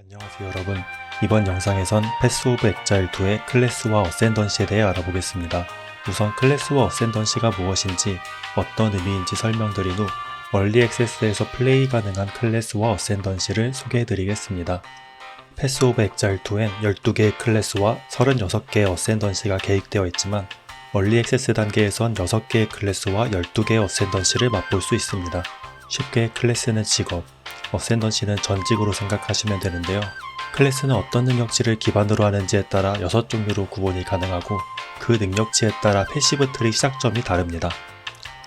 안녕하세요 여러분. 이번 영상에선 패스 오브 엑자일 2의 클래스와 어센던시에 대해 알아보겠습니다. 우선 클래스와 어센던시가 무엇인지 어떤 의미인지 설명드린 후 얼리 액세스에서 플레이 가능한 클래스와 어센던시를 소개해드리겠습니다. 패스 오브 엑자일 2엔 12개의 클래스와 36개의 어센던시가 계획되어 있지만 얼리 액세스 단계에선 6개의 클래스와 12개의 어센던시를 맛볼 수 있습니다. 쉽게 클래스는 직업, 어센던시는 전직으로 생각하시면 되는데요. 클래스는 어떤 능력치를 기반으로 하는지에 따라 6종류로 구분이 가능하고 그 능력치에 따라 패시브 트리 시작점이 다릅니다.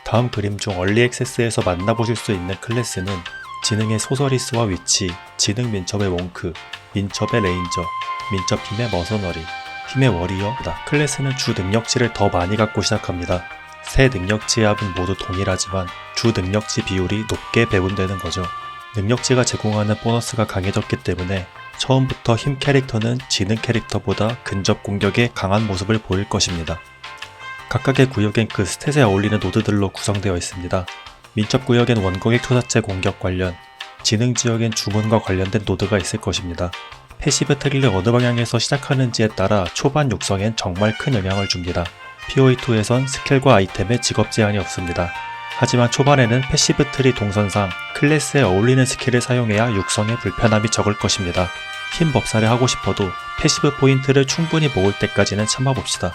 다음 그림 중 얼리 액세스에서 만나보실 수 있는 클래스는 지능의 소서리스와 위치, 지능 민첩의 몽크, 민첩의 레인저, 민첩 힘의 머서너리, 힘의 워리어다. 클래스는 주 능력치를 더 많이 갖고 시작합니다. 세 능력치의 합은 모두 동일하지만 주 능력치 비율이 높게 배분되는 거죠. 능력치가 제공하는 보너스가 강해졌기 때문에 처음부터 힘 캐릭터는 지능 캐릭터보다 근접 공격에 강한 모습을 보일 것입니다. 각각의 구역엔 그 스탯에 어울리는 노드들로 구성되어 있습니다. 민첩 구역엔 원거리 투사체 공격 관련, 지능 지역엔 주문과 관련된 노드가 있을 것입니다. 패시브 트리를 어느 방향에서 시작하는지에 따라 초반 육성엔 정말 큰 영향을 줍니다. PoE2에선 스킬과 아이템에 직업 제한이 없습니다. 하지만 초반에는 패시브 트리 동선상 클래스에 어울리는 스킬을 사용해야 육성에 불편함이 적을 것입니다. 힘 법사를 하고 싶어도 패시브 포인트를 충분히 모을 때까지는 참아봅시다.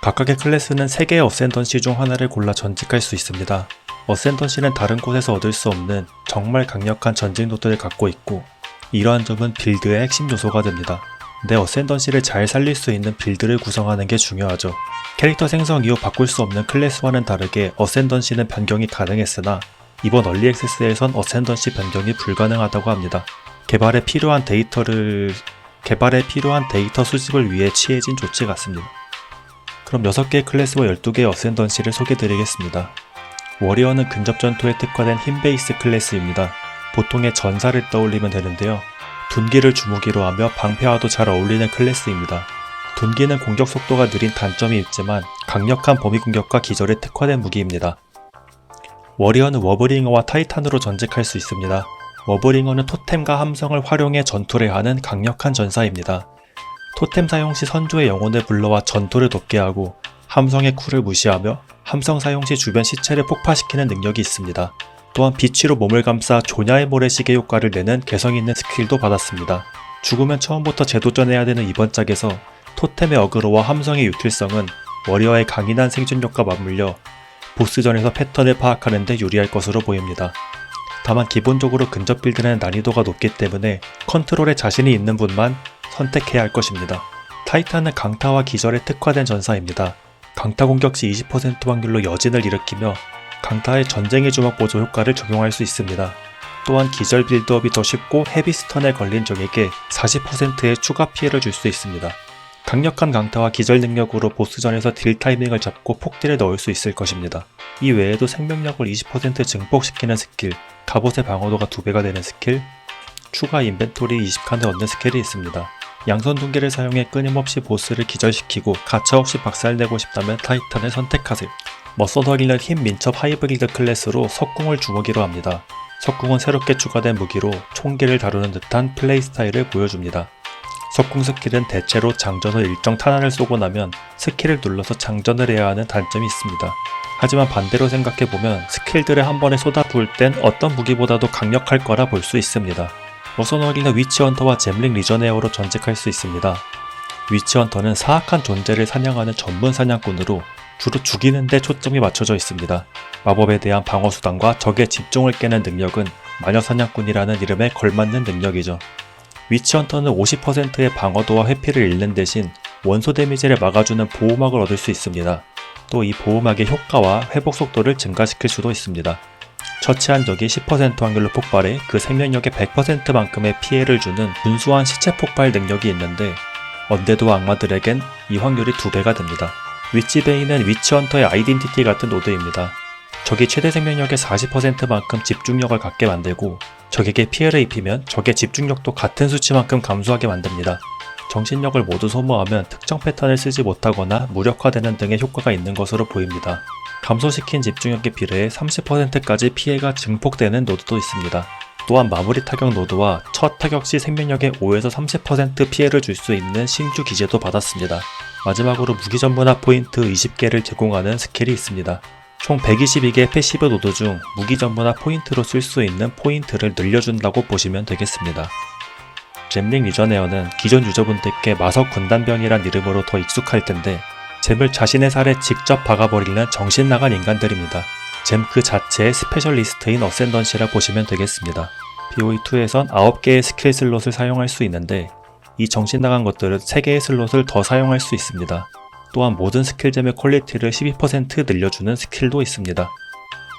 각각의 클래스는 3개의 어센던시 중 하나를 골라 전직할 수 있습니다. 어센던시는 다른 곳에서 얻을 수 없는 정말 강력한 전직 노드를 갖고 있고 이러한 점은 빌드의 핵심 요소가 됩니다. 내 어센던시를 잘 살릴 수 있는 빌드를 구성하는 게 중요하죠. 캐릭터 생성 이후 바꿀 수 없는 클래스와는 다르게 어센던시는 변경이 가능했으나 이번 얼리 액세스에선 어센던시 변경이 불가능하다고 합니다. 개발에 필요한 데이터 수집을 위해 취해진 조치 같습니다. 그럼 6개의 클래스와 12개의 어센던시를 소개드리겠습니다. 워리어는 근접 전투에 특화된 힘 베이스 클래스입니다. 보통의 전사를 떠올리면 되는데요. 둔기를 주무기로 하며 방패와도 잘 어울리는 클래스입니다. 둔기는 공격 속도가 느린 단점이 있지만 강력한 범위 공격과 기절에 특화된 무기입니다. 워리어는 워브링어와 타이탄으로 전직할 수 있습니다. 워브링어는 토템과 함성을 활용해 전투를 하는 강력한 전사입니다. 토템 사용 시 선조의 영혼을 불러와 전투를 돕게 하고 함성의 쿨을 무시하며 함성 사용 시 주변 시체를 폭파시키는 능력이 있습니다. 또한 비치로 몸을 감싸 조냐의 모래시계 효과를 내는 개성있는 스킬도 받았습니다. 죽으면 처음부터 재도전해야 되는 이번 짝에서 토템의 어그로와 함성의 유틸성은 워리어의 강인한 생존력과 맞물려 보스전에서 패턴을 파악하는 데 유리할 것으로 보입니다. 다만 기본적으로 근접 빌드는 난이도가 높기 때문에 컨트롤에 자신이 있는 분만 선택해야 할 것입니다. 타이탄은 강타와 기절에 특화된 전사입니다. 강타 공격 시 20% 확률로 여진을 일으키며 강타의 전쟁의 주먹 보조 효과를 적용할 수 있습니다. 또한 기절 빌드업이 더 쉽고 헤비스턴에 걸린 적에게 40%의 추가 피해를 줄 수 있습니다. 강력한 강타와 기절 능력으로 보스전에서 딜 타이밍을 잡고 폭딜을 넣을 수 있을 것입니다. 이 외에도 생명력을 20% 증폭시키는 스킬, 갑옷의 방어도가 2배가 되는 스킬, 추가 인벤토리 20칸을 얻는 스킬이 있습니다. 양손 둔기를 사용해 끊임없이 보스를 기절시키고 가차없이 박살내고 싶다면 타이탄을 선택하세요. 머서너리는 힘 민첩 하이브리드 클래스로 석궁을 주무기로 합니다. 석궁은 새롭게 추가된 무기로 총기를 다루는 듯한 플레이 스타일을 보여줍니다. 석궁 스킬은 대체로 장전 후 일정 탄환을 쏘고 나면 스킬을 눌러서 장전을 해야 하는 단점이 있습니다. 하지만 반대로 생각해보면 스킬들을 한 번에 쏟아부을 땐 어떤 무기보다도 강력할 거라 볼 수 있습니다. 머서너리는 위치헌터와 잼링 리저네어로 전직할 수 있습니다. 위치헌터는 사악한 존재를 사냥하는 전문 사냥꾼으로 주로 죽이는 데 초점이 맞춰져 있습니다. 마법에 대한 방어 수단과 적의 집중을 깨는 능력은 마녀 사냥꾼이라는 이름에 걸맞는 능력이죠. 위치헌터는 50%의 방어도와 회피를 잃는 대신 원소 데미지를 막아주는 보호막을 얻을 수 있습니다. 또 이 보호막의 효과와 회복 속도를 증가시킬 수도 있습니다. 처치한 적이 10% 확률로 폭발해 그 생명력의 100%만큼의 피해를 주는 분수한 시체 폭발 능력이 있는데 언데드 악마들에겐 이 확률이 2배가 됩니다. 위치베이는 위치헌터의 아이덴티티 같은 노드입니다. 적이 최대 생명력의 40%만큼 집중력을 갖게 만들고 적에게 피해를 입히면 적의 집중력도 같은 수치만큼 감소하게 만듭니다. 정신력을 모두 소모하면 특정 패턴을 쓰지 못하거나 무력화되는 등의 효과가 있는 것으로 보입니다. 감소시킨 집중력에 비례해 30%까지 피해가 증폭되는 노드도 있습니다. 또한 마무리 타격 노드와 첫 타격 시 생명력의 5에서 30% 피해를 줄 수 있는 신규 기재도 받았습니다. 마지막으로 무기 전문화 포인트 20개를 제공하는 스킬이 있습니다. 총 122개의 패시브 노드 중 무기 전문화 포인트로 쓸 수 있는 포인트를 늘려준다고 보시면 되겠습니다. 잼링 리저네어는 기존 유저분들께 마석 군단병이란 이름으로 더 익숙할 텐데 잼을 자신의 살에 직접 박아버리는 정신나간 인간들입니다. 잼 그 자체의 스페셜리스트인 어센던시라 보시면 되겠습니다. PoE2에선 9개의 스킬 슬롯을 사용할 수 있는데 이 정신나간 것들은 3개의 슬롯을 더 사용할 수 있습니다. 또한 모든 스킬잼의 퀄리티를 12% 늘려주는 스킬도 있습니다.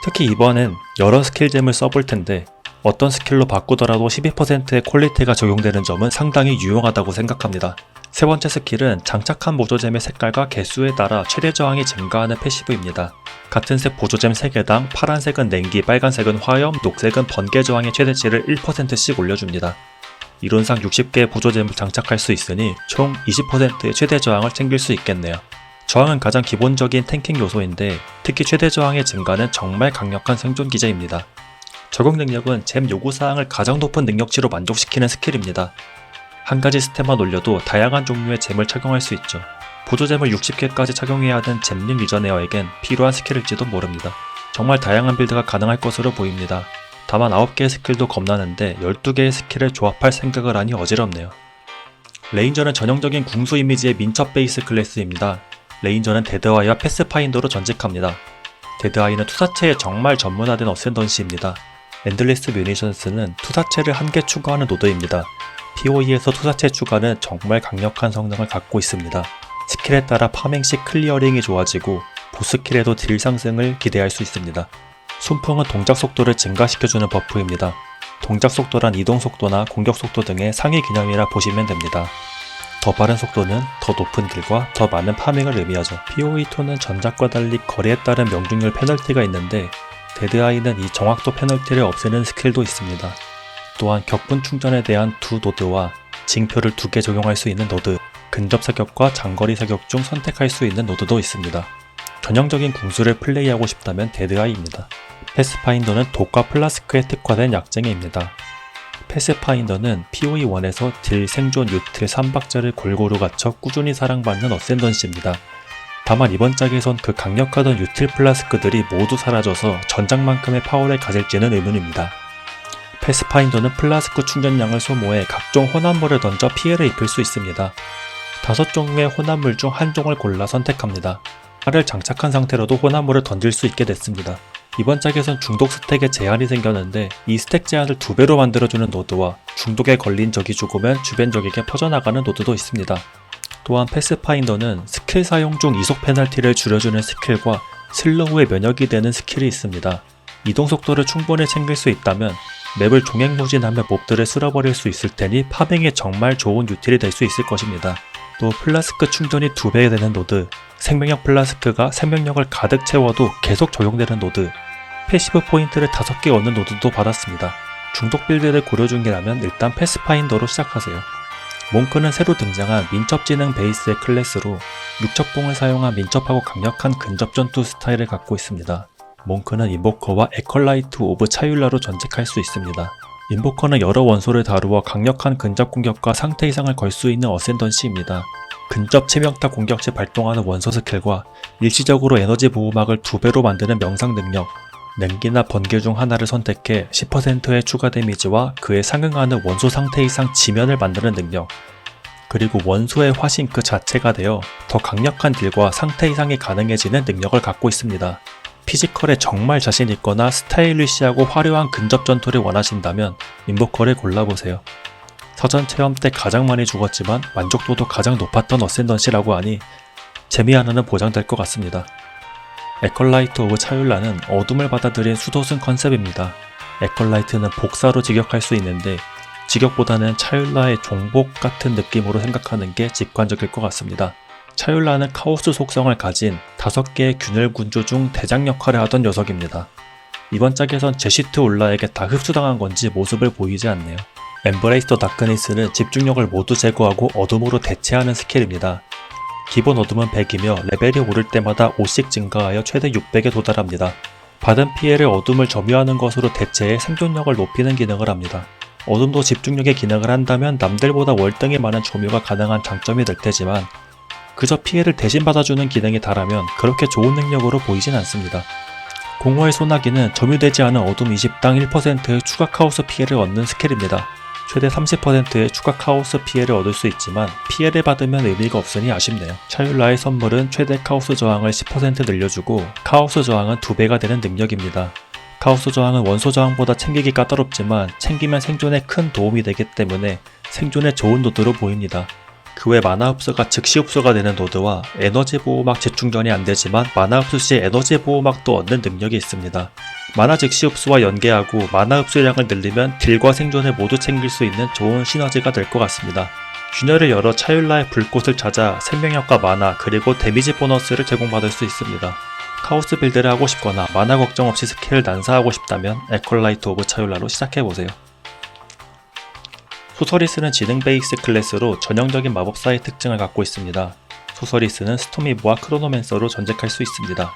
특히 이번엔 여러 스킬잼을 써볼 텐데 어떤 스킬로 바꾸더라도 12%의 퀄리티가 적용되는 점은 상당히 유용하다고 생각합니다. 세 번째 스킬은 장착한 보조잼의 색깔과 개수에 따라 최대 저항이 증가하는 패시브입니다. 같은 색 보조잼 3개당 파란색은 냉기, 빨간색은 화염, 녹색은 번개 저항의 최대치를 1%씩 올려줍니다. 이론상 60개의 보조잼을 장착할 수 있으니 총 20%의 최대 저항을 챙길 수 있겠네요. 저항은 가장 기본적인 탱킹 요소인데 특히 최대 저항의 증가는 정말 강력한 생존 기제입니다. 적용 능력은 잼 요구사항을 가장 높은 능력치로 만족시키는 스킬입니다. 한 가지 스탯만 올려도 다양한 종류의 잼을 착용할 수 있죠. 보조잼을 60개까지 착용해야 하는 잼링 유저네어에겐 필요한 스킬일지도 모릅니다. 정말 다양한 빌드가 가능할 것으로 보입니다. 다만 9개의 스킬도 겁나는데 12개의 스킬을 조합할 생각을 하니 어지럽네요. 레인저는 전형적인 궁수 이미지의 민첩 베이스 클래스입니다. 레인저는 데드아이와 패스파인더로 전직합니다. 데드아이는 투사체에 정말 전문화된 어센던시입니다. 엔들리스 뮤니션스는 투사체를 1개 추가하는 노드입니다. PoE에서 투사체 추가는 정말 강력한 성능을 갖고 있습니다. 스킬에 따라 파밍 시 클리어링이 좋아지고 보스킬에도 딜 상승을 기대할 수 있습니다. 순풍은 동작 속도를 증가시켜주는 버프입니다. 동작 속도란 이동 속도나 공격 속도 등의 상위 개념이라 보시면 됩니다. 더 빠른 속도는 더 높은 딜과 더 많은 파밍을 의미하죠. PoE2는 전작과 달리 거리에 따른 명중률 페널티가 있는데 데드아이는 이 정확도 페널티를 없애는 스킬도 있습니다. 또한 격분 충전에 대한 두 노드와 징표를 2개 적용할 수 있는 노드, 근접 사격과 장거리 사격 중 선택할 수 있는 노드도 있습니다. 전형적인 궁수를 플레이하고 싶다면 데드아이입니다. 패스파인더는 독과 플라스크에 특화된 약쟁이입니다. 패스파인더는 PoE1에서 딜, 생존, 유틸, 3박자를 골고루 갖춰 꾸준히 사랑받는 어센던시입니다. 다만 이번 짝에선 그 강력하던 유틸 플라스크들이 모두 사라져서 전작만큼의 파워를 가질지는 의문입니다. 패스파인더는 플라스크 충전량을 소모해 각종 혼합물을 던져 피해를 입힐 수 있습니다. 5종류의 혼합물 중 한 종을 골라 선택합니다. 칼을 장착한 상태로도 혼합물을 던질 수 있게 됐습니다. 이번 짝에선 중독 스택에 제한이 생겼는데 이 스택 제한을 2배로 만들어주는 노드와 중독에 걸린 적이 죽으면 주변 적에게 퍼져나가는 노드도 있습니다. 또한 패스파인더는 스킬 사용 중 이속 페널티를 줄여주는 스킬과 슬로우의 면역이 되는 스킬이 있습니다. 이동 속도를 충분히 챙길 수 있다면 맵을 종횡무진하며 몹들을 쓸어버릴 수 있을 테니 파밍에 정말 좋은 유틸이 될 수 있을 것입니다. 또 플라스크 충전이 2배 되는 노드, 생명력 플라스크가 생명력을 가득 채워도 계속 적용되는 노드, 패시브 포인트를 5개 얻는 노드도 받았습니다. 중독 빌드를 고려 중이라면 일단 패스파인더로 시작하세요. 몽크는 새로 등장한 민첩지능 베이스의 클래스로 육첩공을 사용한 민첩하고 강력한 근접 전투 스타일을 갖고 있습니다. 몽크는 인보커와 에컬라이트 오브 차율라로 전직할 수 있습니다. 인보커는 여러 원소를 다루어 강력한 근접 공격과 상태 이상을 걸 수 있는 어센던시입니다. 근접 치명타 공격 시 발동하는 원소 스킬과 일시적으로 에너지 보호막을 2배로 만드는 명상 능력, 냉기나 번개 중 하나를 선택해 10%의 추가 데미지와 그에 상응하는 원소 상태 이상 지면을 만드는 능력, 그리고 원소의 화신 그 자체가 되어 더 강력한 딜과 상태 이상이 가능해지는 능력을 갖고 있습니다. 피지컬에 정말 자신 있거나 스타일리시하고 화려한 근접 전투를 원하신다면 인보커를 골라보세요. 서전 체험 때 가장 많이 죽었지만 만족도도 가장 높았던 어센던시라고 하니 재미 하나는 보장될 것 같습니다. 에컬라이트 오브 차율라는 어둠을 받아들인 수도승 컨셉입니다. 에컬라이트는 복사로 직역할 수 있는데 직역보다는 차율라의 종복 같은 느낌으로 생각하는 게 직관적일 것 같습니다. 차율라는 카오스 속성을 가진 5개의 균열 군주 중 대장 역할을 하던 녀석입니다. 이번 짝에선 제시트 올라에게 다 흡수당한 건지 모습을 보이지 않네요. 엠브레이스 더 다크니스는 집중력을 모두 제거하고 어둠으로 대체하는 스킬입니다. 기본 어둠은 100이며 레벨이 오를 때마다 5씩 증가하여 최대 600에 도달합니다. 받은 피해를 어둠을 점유하는 것으로 대체해 생존력을 높이는 기능을 합니다. 어둠도 집중력의 기능을 한다면 남들보다 월등히 많은 점유가 가능한 장점이 될 테지만 그저 피해를 대신 받아주는 기능이 다라면 그렇게 좋은 능력으로 보이진 않습니다. 공허의 소나기는 점유되지 않은 어둠 20당 1%의 추가 카오스 피해를 얻는 스킬입니다. 최대 30%의 추가 카오스 피해를 얻을 수 있지만 피해를 받으면 의미가 없으니 아쉽네요. 차율라의 선물은 최대 카오스 저항을 10% 늘려주고 카오스 저항은 2배가 되는 능력입니다. 카오스 저항은 원소 저항보다 챙기기 까다롭지만 챙기면 생존에 큰 도움이 되기 때문에 생존에 좋은 노드로 보입니다. 그 외 마나 흡수가 즉시 흡수가 되는 노드와 에너지 보호막 재충전이 안되지만 마나 흡수 시 에너지 보호막도 얻는 능력이 있습니다. 마나 즉시 흡수와 연계하고 마나 흡수량을 늘리면 딜과 생존을 모두 챙길 수 있는 좋은 시너지가 될 것 같습니다. 균열을 열어 차율라의 불꽃을 찾아 생명력과 마나 그리고 데미지 보너스를 제공받을 수 있습니다. 카오스 빌드를 하고 싶거나 마나 걱정 없이 스킬을 난사하고 싶다면 에컬라이트 오브 차율라로 시작해보세요. 소서리스는 지능 베이스 클래스로 전형적인 마법사의 특징을 갖고 있습니다. 소서리스는 스톰이버와 크로노맨서로 전직할 수 있습니다.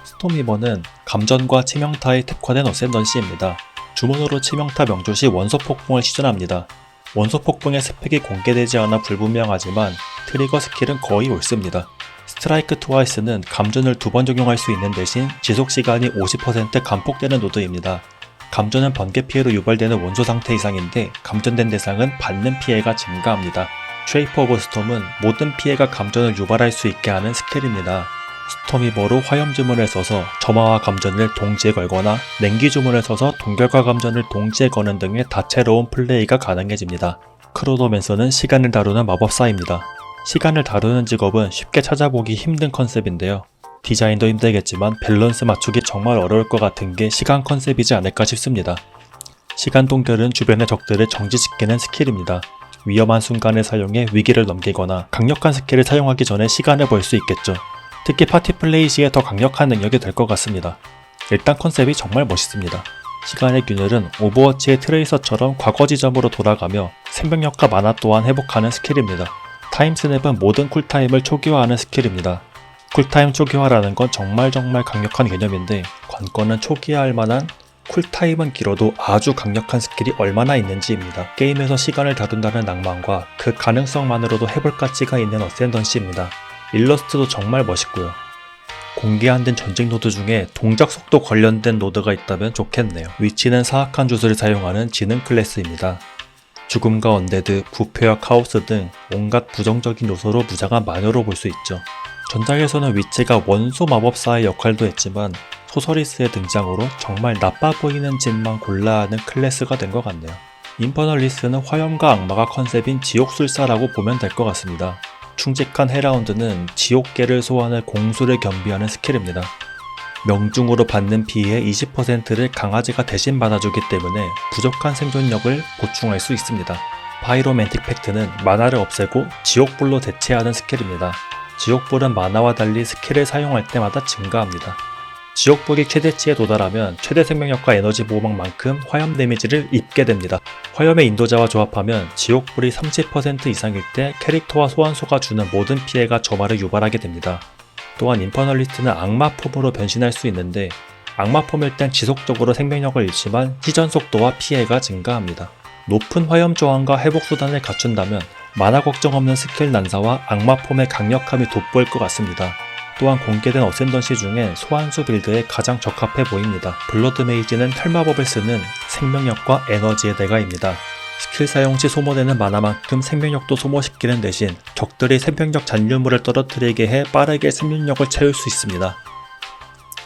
스톰이버는 감전과 치명타에 특화된 어센던시입니다. 주문으로 치명타 명조 시 원소 폭풍을 시전합니다. 원소 폭풍의 스펙이 공개되지 않아 불분명하지만 트리거 스킬은 거의 옳습니다. 스트라이크 트와이스는 감전을 2번 적용할 수 있는 대신 지속시간이 50% 감폭되는 노드입니다. 감전은 번개 피해로 유발되는 원소 상태 이상인데 감전된 대상은 받는 피해가 증가합니다. 쉐이프 오브 스톰은 모든 피해가 감전을 유발할 수 있게 하는 스킬입니다. 스톰이버로 화염 주문을 써서 점화와 감전을 동시에 걸거나 냉기 주문을 써서 동결과 감전을 동시에 거는 등의 다채로운 플레이가 가능해집니다. 크로노맨서는 시간을 다루는 마법사입니다. 시간을 다루는 직업은 쉽게 찾아보기 힘든 컨셉인데요. 디자인도 힘들겠지만 밸런스 맞추기 정말 어려울 것 같은 게 시간 컨셉이지 않을까 싶습니다. 시간 동결은 주변의 적들을 정지시키는 스킬입니다. 위험한 순간을 사용해 위기를 넘기거나 강력한 스킬을 사용하기 전에 시간을 벌 수 있겠죠. 특히 파티 플레이 시에 더 강력한 능력이 될 것 같습니다. 일단 컨셉이 정말 멋있습니다. 시간의 균열은 오버워치의 트레이서처럼 과거 지점으로 돌아가며 생명력과 마나 또한 회복하는 스킬입니다. 타임스냅은 모든 쿨타임을 초기화하는 스킬입니다. 쿨타임 초기화라는 건 정말 강력한 개념인데 관건은 초기화할 만한 쿨타임은 길어도 아주 강력한 스킬이 얼마나 있는지입니다. 게임에서 시간을 다룬다는 낭만과 그 가능성만으로도 해볼 가치가 있는 어센던시입니다. 일러스트도 정말 멋있고요. 공개 안 된 전직 노드 중에 동작 속도 관련된 노드가 있다면 좋겠네요. 위치는 사악한 주술을 사용하는 지능 클래스입니다. 죽음과 언데드, 부패와 카오스 등 온갖 부정적인 요소로 무장한 마녀로 볼 수 있죠. 전작에서는 위치가 원소 마법사의 역할도 했지만 소서리스의 등장으로 정말 나빠 보이는 짓만 골라야 하는 클래스가 된 것 같네요. 인퍼널리스는 화염과 악마가 컨셉인 지옥술사라고 보면 될 것 같습니다. 충직한 헤라운드는 지옥계를 소환할 공수를 겸비하는 스킬입니다. 명중으로 받는 피해의 20%를 강아지가 대신 받아주기 때문에 부족한 생존력을 보충할 수 있습니다. 파이로맨틱 팩트는 마나를 없애고 지옥불로 대체하는 스킬입니다. 지옥불은 마나와 달리 스킬을 사용할 때마다 증가합니다. 지옥불이 최대치에 도달하면 최대 생명력과 에너지 보호막만큼 화염 데미지를 입게 됩니다. 화염의 인도자와 조합하면 지옥불이 30% 이상일 때 캐릭터와 소환소가 주는 모든 피해가 점화를 유발하게 됩니다. 또한 인퍼널리스트는 악마 폼으로 변신할 수 있는데 악마 폼일 땐 지속적으로 생명력을 잃지만 시전 속도와 피해가 증가합니다. 높은 화염 저항과 회복 수단을 갖춘다면 마나 걱정 없는 스킬 난사와 악마 폼의 강력함이 돋보일 것 같습니다. 또한 공개된 어센던시 중에 소환수 빌드에 가장 적합해 보입니다. 블러드 메이지는 혈마법을 쓰는 생명력과 에너지의 대가입니다. 스킬 사용 시 소모되는 마나만큼 생명력도 소모시키는 대신 적들이 생명력 잔류물을 떨어뜨리게 해 빠르게 생명력을 채울 수 있습니다.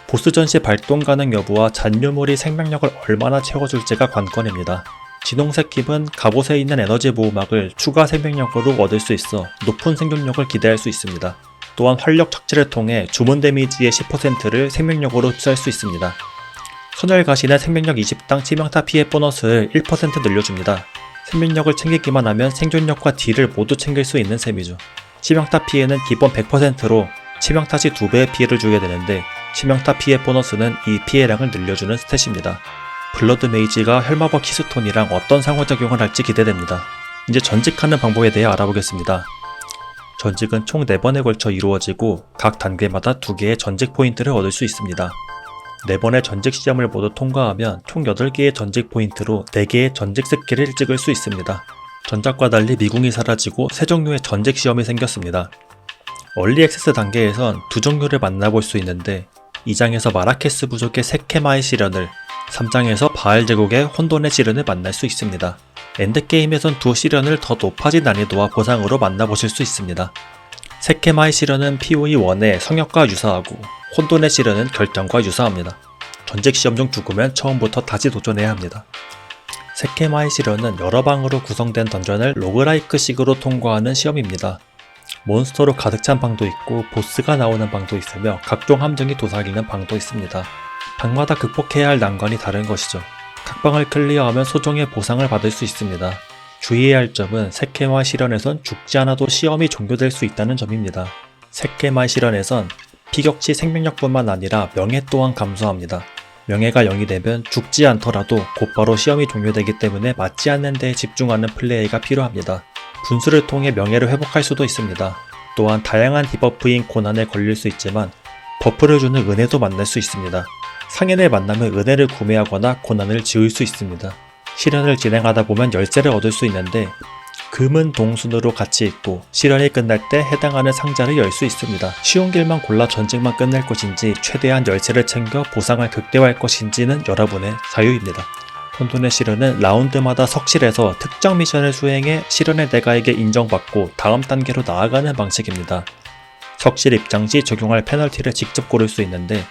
보스전 시 발동 가능 여부와 잔류물이 생명력을 얼마나 채워줄지가 관건입니다. 진홍색 킵은 갑옷에 있는 에너지 보호막을 추가 생명력으로 얻을 수 있어 높은 생존력을 기대할 수 있습니다. 또한 활력 착지를 통해 주문 데미지의 10%를 생명력으로 흡수할 수 있습니다. 선열가시는 생명력 20당 치명타 피해 보너스를 1% 늘려줍니다. 생명력을 챙기기만 하면 생존력과 딜을 모두 챙길 수 있는 셈이죠. 치명타 피해는 기본 100%로 치명타 시 2배의 피해를 주게 되는데 치명타 피해 보너스는 이 피해량을 늘려주는 스탯입니다. 블러드 메이지가 혈마법 키스톤이랑 어떤 상호작용을 할지 기대됩니다. 이제 전직하는 방법에 대해 알아보겠습니다. 전직은 총 4번에 걸쳐 이루어지고 각 단계마다 2개의 전직 포인트를 얻을 수 있습니다. 4번의 전직 시험을 모두 통과하면 총 8개의 전직 포인트로 4개의 전직 스킬을 찍을 수 있습니다. 전작과 달리 미궁이 사라지고 새 종류의 전직 시험이 생겼습니다. 얼리 액세스 단계에선 두 종류를 만나볼 수 있는데 2장에서 마라케스 부족의 세케마의 시련을, 3장에서 바알 제국의 혼돈의 시련을 만날 수 있습니다. 엔드게임에선 두 시련을 더 높아진 난이도와 보상으로 만나보실 수 있습니다. 세케마의 시련은 POE1의 성역과 유사하고 혼돈의 시련은 결정과 유사합니다. 전직 시험 중 죽으면 처음부터 다시 도전해야 합니다. 세케마의 시련은 여러 방으로 구성된 던전을 로그라이크식으로 통과하는 시험입니다. 몬스터로 가득 찬 방도 있고 보스가 나오는 방도 있으며 각종 함정이 도사리는 방도 있습니다. 방마다 극복해야 할 난관이 다른 것이죠. 각 방을 클리어하면 소정의 보상을 받을 수 있습니다. 주의해야 할 점은 세케마 시련에선 죽지 않아도 시험이 종료될 수 있다는 점입니다. 세케마 시련에선 피격치 생명력뿐만 아니라 명예 또한 감소합니다. 명예가 0이 되면 죽지 않더라도 곧바로 시험이 종료되기 때문에 맞지 않는 데에 집중하는 플레이가 필요합니다. 분수를 통해 명예를 회복할 수도 있습니다. 또한 다양한 디버프인 고난에 걸릴 수 있지만 버프를 주는 은혜도 만날 수 있습니다. 상인을 만나면 은혜를 구매하거나 고난을 지을 수 있습니다. 시련을 진행하다 보면 열쇠를 얻을 수 있는데 금은 동순으로 같이 있고 시련이 끝날 때 해당하는 상자를 열 수 있습니다. 쉬운 길만 골라 전직만 끝낼 것인지 최대한 열쇠를 챙겨 보상을 극대화할 것인지는 여러분의 자유입니다. 혼돈의 시련은 라운드마다 석실에서 특정 미션을 수행해 시련의 대가에게 인정받고 다음 단계로 나아가는 방식입니다. 석실 입장 시 적용할 페널티를 직접 고를 수 있는데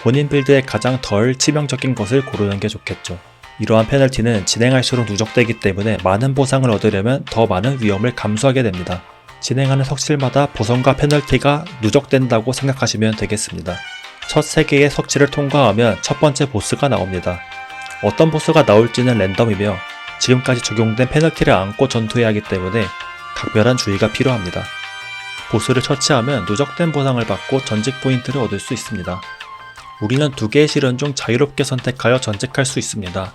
본인 빌드에 가장 덜 치명적인 것을 고르는 게 좋겠죠. 이러한 페널티는 진행할수록 누적되기 때문에 많은 보상을 얻으려면 더 많은 위험을 감수하게 됩니다. 진행하는 석실마다 보상과 페널티가 누적된다고 생각하시면 되겠습니다. 첫 3개의 석실을 통과하면 첫 번째 보스가 나옵니다. 어떤 보스가 나올지는 랜덤이며 지금까지 적용된 페널티를 안고 전투해야 하기 때문에 각별한 주의가 필요합니다. 보스를 처치하면 누적된 보상을 받고 전직 포인트를 얻을 수 있습니다. 우리는 2개의 시련 중 자유롭게 선택하여 전직할 수 있습니다.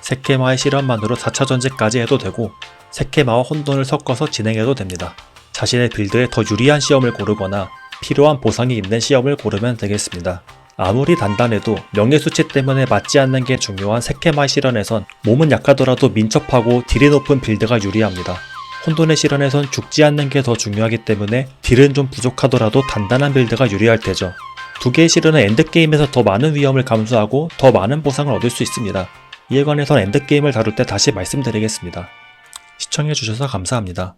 세케마의 시련만으로 4차 전직까지 해도 되고 세케마와 혼돈을 섞어서 진행해도 됩니다. 자신의 빌드에 더 유리한 시험을 고르거나 필요한 보상이 있는 시험을 고르면 되겠습니다. 아무리 단단해도 명예 수치 때문에 맞지 않는 게 중요한 세케마의 시련에선 몸은 약하더라도 민첩하고 딜이 높은 빌드가 유리합니다. 혼돈의 시련에선 죽지 않는 게 더 중요하기 때문에 딜은 좀 부족하더라도 단단한 빌드가 유리할 테죠. 2개의 시련은 엔드게임에서 더 많은 위험을 감수하고 더 많은 보상을 얻을 수 있습니다. 이에 관해선 엔드게임을 다룰 때 다시 말씀드리겠습니다. 시청해주셔서 감사합니다.